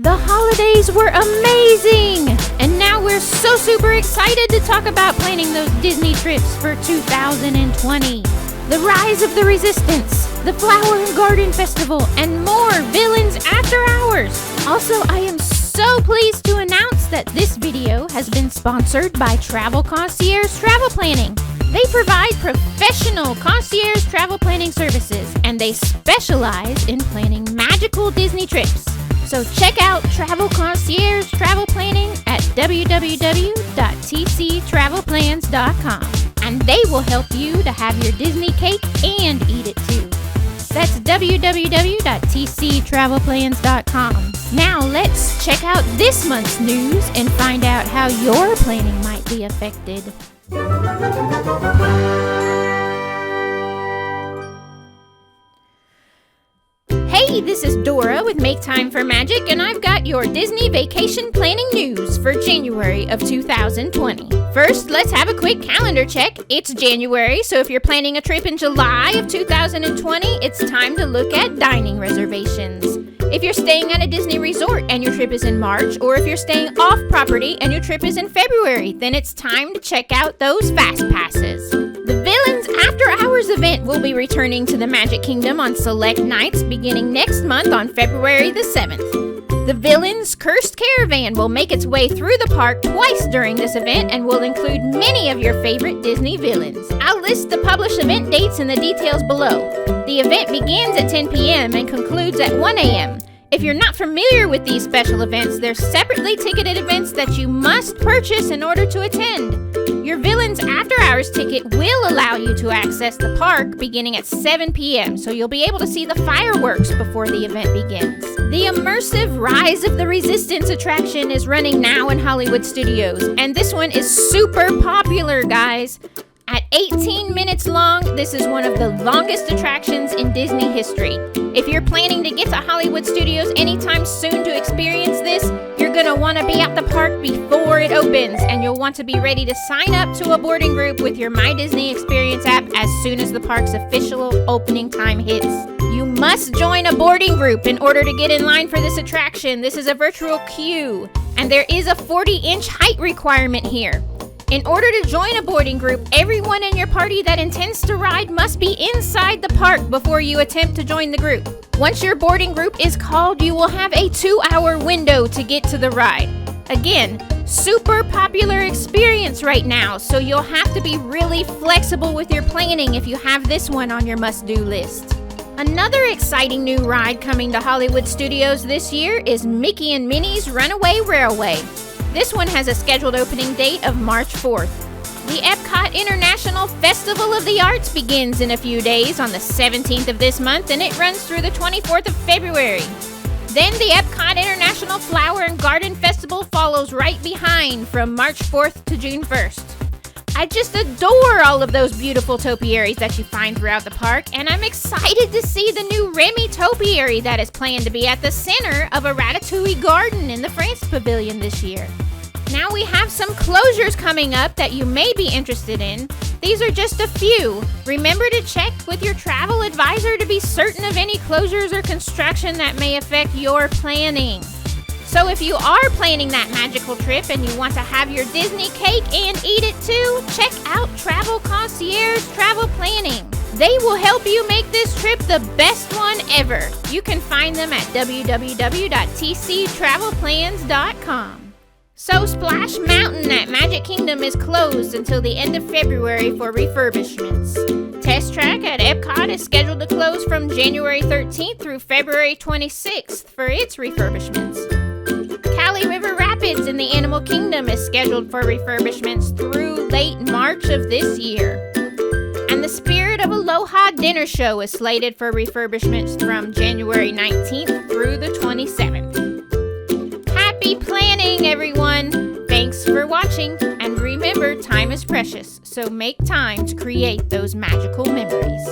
The holidays were amazing! And now we're so super excited to talk about planning those Disney trips for 2020. The Rise of the Resistance, the Flower and Garden Festival, and more Villains After Hours. Also, I am so pleased to announce that this video has been sponsored by Travel Concierge Travel Planning. They provide professional concierge travel planning services, and they specialize in planning magical Disney trips. So check out Travel Concierge Travel Planning at www.tctravelplans.com, and they will help you to have your Disney cake and eat it too. That's www.tctravelplans.com. Now let's check out this month's news and find out how your planning might be affected. Hey, this is Dora with Make Time for Magic, and I've got your Disney vacation planning news for January of 2020. First, let's have a quick calendar check. It's January, so if you're planning a trip in July of 2020, it's time to look at dining reservations. If you're staying at a Disney resort and your trip is in March, or if you're staying off property and your trip is in February, then it's time to check out those fast passes. The Villains After Hours event will be returning to the Magic Kingdom on select nights beginning next month on February the 7th. The Villains Cursed Caravan will make its way through the park twice during this event and will include many of your favorite Disney villains. I'll list the published event dates and the details below. The event begins at 10 p.m. and concludes at 1 a.m. If you're not familiar with these special events, they're separately ticketed events that you must purchase in order to attend. Your Villains After Hours ticket will allow you to access the park beginning at 7 p.m., so you'll be able to see the fireworks before the event begins. The immersive Rise of the Resistance attraction is running now in Hollywood Studios, and this one is super popular, guys. At 18 minutes long, this is one of the longest attractions in Disney history. If you're planning to get to Hollywood Studios anytime soon to experience this, you're going to want to be at the park before it opens, and you'll want to be ready to sign up to a boarding group with your My Disney Experience app as soon as the park's official opening time hits. You must join a boarding group in order to get in line for this attraction. This is a virtual queue, and there is a 40-inch height requirement here. In order to join a boarding group, everyone in your party that intends to ride must be inside the park before you attempt to join the group. Once your boarding group is called, you will have a 2-hour window to get to the ride. Again, super popular experience right now, so you'll have to be really flexible with your planning if you have this one on your must-do list. Another exciting new ride coming to Hollywood Studios this year is Mickey and Minnie's Runaway Railway. This one has a scheduled opening date of March 4th. The Epcot International Festival of the Arts begins in a few days on the 17th of this month, and it runs through the 24th of February. Then the Epcot International Flower and Garden Festival follows right behind from March 4th to June 1st. I just adore all of those beautiful topiaries that you find throughout the park, and I'm excited to see the new Remy topiary that is planned to be at the center of a Ratatouille garden in the France Pavilion this year. Now we have some closures coming up that you may be interested in. These are just a few. Remember to check with your travel advisor to be certain of any closures or construction that may affect your planning. So if you are planning that magical trip and you want to have your Disney cake and eat it too, check out Travel Concierge Travel Planning. They will help you make this trip the best one ever. You can find them at www.tctravelplans.com. So Splash Mountain at Magic Kingdom is closed until the end of February for refurbishments. Test Track at Epcot is scheduled to close from January 13th through February 26th for its refurbishments. Kali River Rapids in the Animal Kingdom is scheduled for refurbishments through late March of this year. And the Spirit of Aloha Dinner Show is slated for refurbishments from January 19th through the 27th. Happy planning, everyone! Thanks for watching, and remember, time is precious, so make time to create those magical memories.